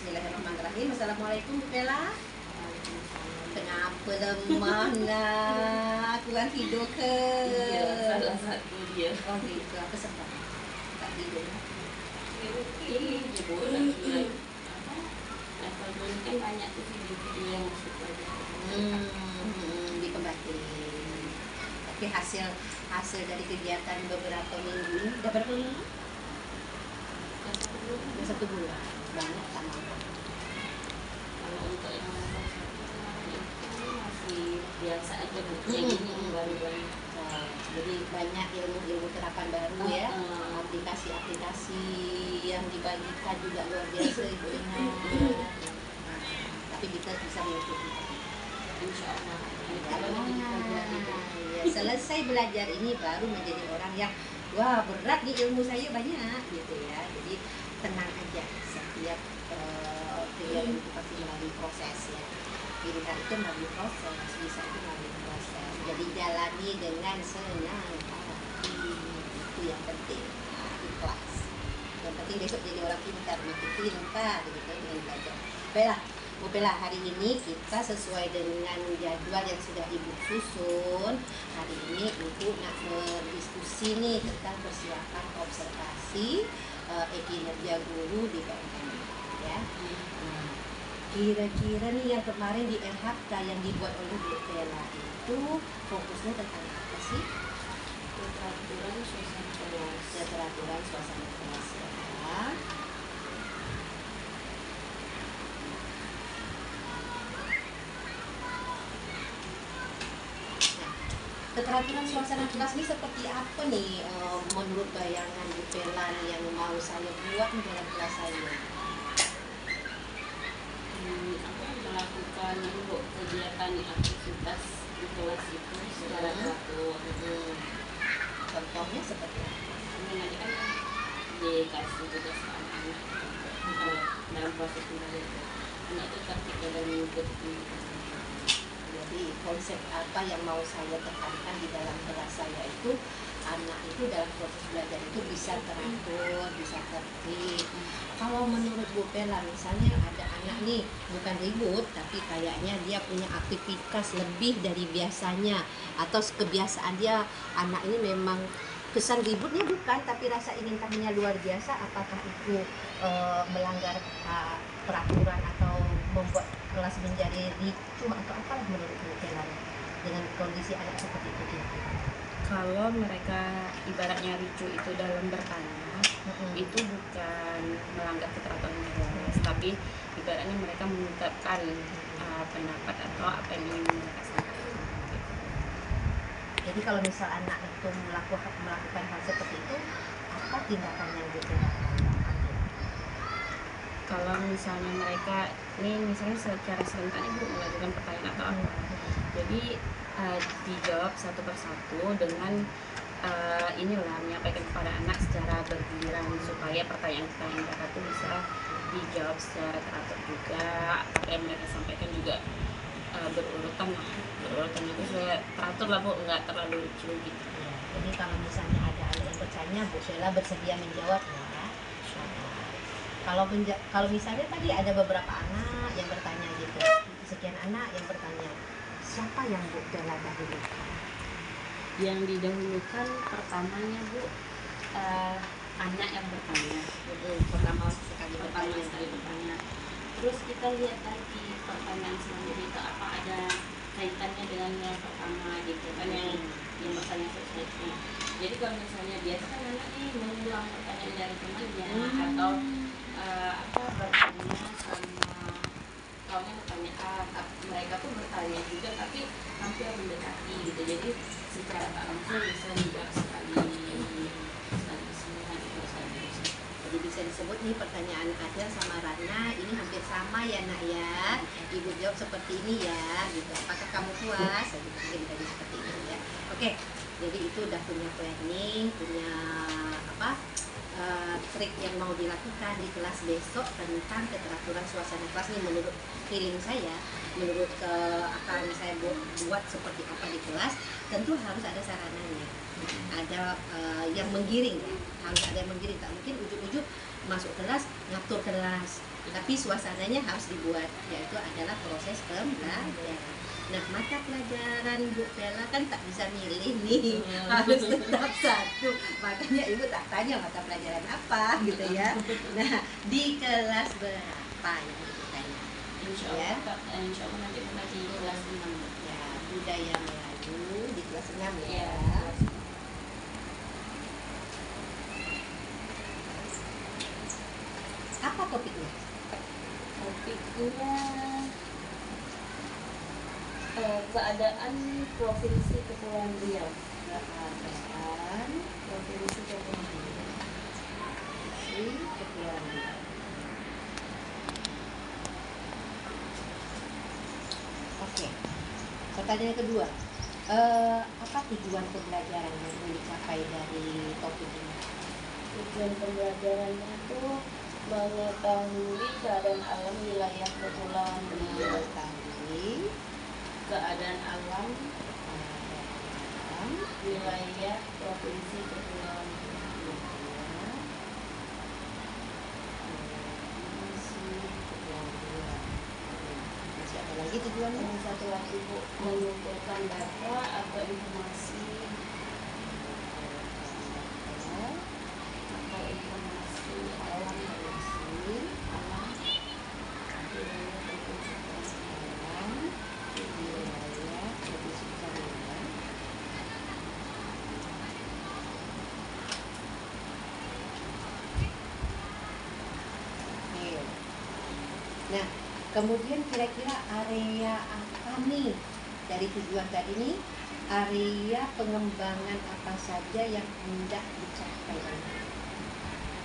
Bismillahirrahmanirrahim. Assalamualaikum Bu Bella. Kenapa lemah nak? Kurang tidur ke? Iya, salah satu dia. Oh gitu, apa sebab? Tak tidur. Ini jebol lagi. Level ini kan banyak tuh video-video yang masuk pelajaran. Dikembali. Tapi hasil dari kegiatan beberapa minggu ini, udah berapa minggu? Udah 1 bulan. Banyak sama. Kalau untuk yang level 1 itu masih biasa aja Bu. Yang ini baru-baru. Jadi banyak ilmu-ilmu terapan baru ya, aplikasi-aplikasi yang dibagikan juga luar biasa Ibu Inah. Tapi kita bisa mengikuti. Insya Allah. Ya, selesai belajar ini baru menjadi orang yang wah berat di ilmu saya banyak gitu ya. Jadi tenang aja, setiap pilihan itu pasti melalui proses ya. Pilihan itu melalui proses, bisa itu melalui proses. Jadi jalani dengan senang hati, itu yang penting. Ikhlas. Yang penting besok jadi orang pintar, makin pintar gitu dengan belajar. Baiklah, Bu Bella, hari ini kita sesuai dengan jadwal yang sudah Ibu susun. Hari ini Ibu nak berdiskusi nih tentang persiapan observasi kinerja guru di PMK ya. Kira-kira nih yang kemarin di RHK yang dibuat oleh Bu Bella itu fokusnya tentang apa sih? Keteraturan suasana kelas. Keteraturan suasana kelas ya. Keteraturan suasana kelas ini seperti apa nih menurut bayangan Bu Bella nih yang mau saya buat di dalam kelas saya? Aku melakukan kegiatan aktivitas di kelas itu secara teratur. Contohnya seperti apa? Ini nanti kan dikasih tugas ke anak-anak dalam proses pembelajaran. Anak itu tertib dalam mengikuti. Jadi konsep apa yang mau saya tekankan di dalam kelas saya itu anak itu dalam proses belajar itu bisa teratur, bisa tertib. Kalau menurut Bu Bella misalnya ada anak nih bukan ribut tapi kayaknya dia punya aktivitas lebih dari biasanya atau kebiasaan dia anak ini memang kesan ributnya bukan tapi rasa ingin tahunya luar biasa, apakah itu melanggar peraturan atau membuat kelas menjadi ricu atau apalah menurut Bu Bella dengan kondisi anak seperti itu kira-kira? Kalau mereka ibaratnya ricu itu dalam bertanya, itu bukan melanggar keteraturan kelas, tapi ibaratnya mereka mengungkapkan pendapat atau apa yang ingin mereka sampaikan. Jadi kalau misal anak itu melakukan hal seperti itu, apa tindakan yang Bu Bella ambil? Kalau misalnya mereka, ini misalnya secara serentak ibu mengajukan pertanyaan atau apa, jadi dijawab satu persatu dengan inilah menyampaikan kepada anak secara bergiliran supaya pertanyaan-pertanyaan mereka itu bisa dijawab secara teratur juga, apa yang mereka sampaikan juga berurutan itu saya teratur lah Bu, nggak terlalu lucu gitu. Jadi kalau misalnya ada anak yang bertanya, Bu Bella bersedia menjawab ya. Kalau misalnya tadi ada beberapa anak yang bertanya gitu, sekian anak yang bertanya, siapa yang Bu Bella dahulukan? Yang didahulukan pertamanya Bu, anak yang bertanya. Pertama sekali bertanya. Terus kita lihat lagi pertanyaan selanjutnya itu apa ada kaitannya dengan yang pertama gitu kan, yang bertanya sesuatu. Jadi kalau misalnya biasa kan anak nih mengulang pertanyaan dari temannya atau bertanya sama kawannya bertanya mereka tuh bertanya juga tapi hampir mendekati gitu, jadi secara tak langsung bisa dijawab sekali semua itu saja. Jadi bisa disebut nih pertanyaan Adel sama Rana ini hampir sama ya nak ya. Ibu jawab seperti ini ya gitu. Apakah kamu puas? Gitu, mungkin tadi seperti itu ya. Oke, jadi itu udah punya planning, punya trik yang mau dilakukan di kelas besok tentang keteraturan suasana kelas nih. Menurut feeling saya, menurut akan saya buat seperti apa di kelas, tentu harus ada sarananya, ada yang menggiring ya. Harus ada yang menggiring, tak mungkin ujuk-ujuk masuk kelas ngatur kelas, tapi suasananya harus dibuat, yaitu adalah proses pembelajaran. Nah, mata pelajaran Bu Bella kan tak bisa milih nih, harus tetap satu. Makanya Ibu tak tanya mata pelajaran apa gitu ya. Nah, di kelas berapa yang Ibu tanya? Insya Allah nanti mulai di kelas 6. Ya, budaya Melayu di kelas 6 Ya, ya. Apa topiknya? Topiknya keadaan Provinsi Kepulauan Riau. Keadaan Provinsi Kepulauan Riau. si Kepulauan Riau. Oke, pertanyaan kedua, apa tujuan pembelajaran yang ingin dicapai dari topik ini? Tujuan pembelajarannya itu mengetahui keadaan alam wilayah Kepulauan Riau. Mengetahui Keadaan alam alam wilayah Provinsi Kepulauan Riau. si Kepulauan Riau. Masih ada lagi tujuannya? Yang satu lagi Bu, mengumpulkan data atau informasi alam Nah, kemudian kira-kira area apa nih dari tujuan tadi nih? Area pengembangan apa saja yang hendak dicapai?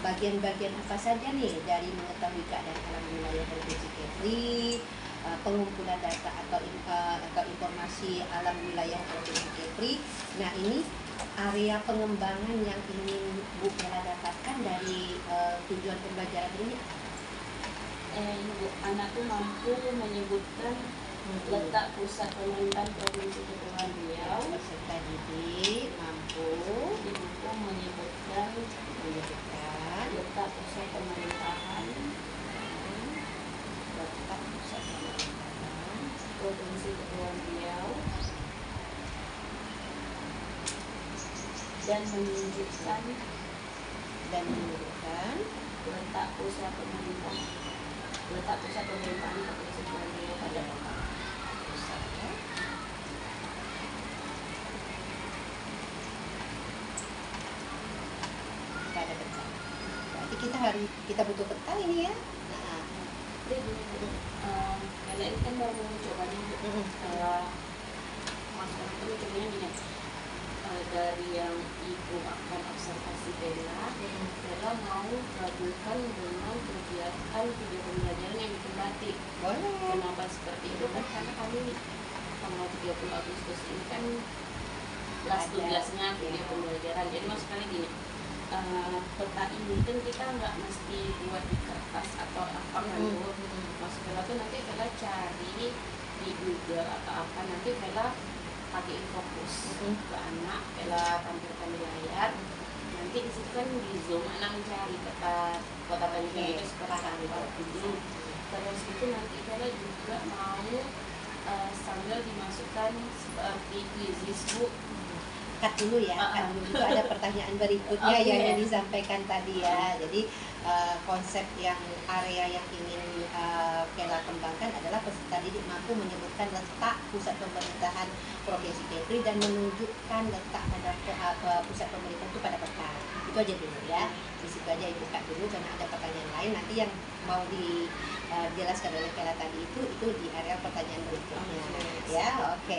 Bagian-bagian apa saja nih dari mengetahui keadaan alam wilayah Provinsi Kepri, pengumpulan data atau informasi alam wilayah Provinsi Kepri. Nah, ini area pengembangan yang ingin Bu Bella dapatkan dari tujuan pembelajaran ini. Ibu anak tuh mampu menyebutkan letak pusat pemerintahan Provinsi Kepulauan Riau. Peserta didik mampu Ibu menyebutkan letak pusat pemerintahan Provinsi Kepulauan Riau dan menunjukkan letak pusat pemerintahan Provinsi Kepulauan Riau pada pusatnya. Pada peta. Berarti kita butuh peta ini ya. Nah, karena ini kan baru cobanya setelah masker itu cobanya gini, dari yang Ibu akan observasi Bella mau gabungkan dengan kegiatan video pembelajaran yang bikin batik. boleh. Kenapa seperti itu kan karena kami tanggal 30 Agustus ini kan last tugasnya video pembelajaran. Jadi maksudnya gini, peta ini kan kita nggak mesti buat di kertas atau apa kan Bu. Maksudnya tuh nanti Bella cari di Google atau apa, nanti Bella pakai fokus ke anak, Bella tampilkan di layar. Nanti di situ kan di zoom anak mencari peta kota Tanjung itu seperti apa dulu. Terus itu nanti Bella juga mau sambil dimasukkan seperti quizzes Bu. Cut dulu ya, kan dulu itu ada pertanyaan berikutnya Okay. yang disampaikan tadi ya. Jadi konsep yang area yang ingin Bella kembangkan adalah peserta didik mampu menyebutkan letak pusat pemerintahan Provinsi Kepri dan menunjukkan letak pada pusat pemerintahan itu pada peta. Itu aja dulu ya. Di situ aja Ibu cut dulu karena ada pertanyaan lain nanti yang mau dijelaskan oleh Bella tadi itu di area pertanyaan berikutnya. Ya, oke.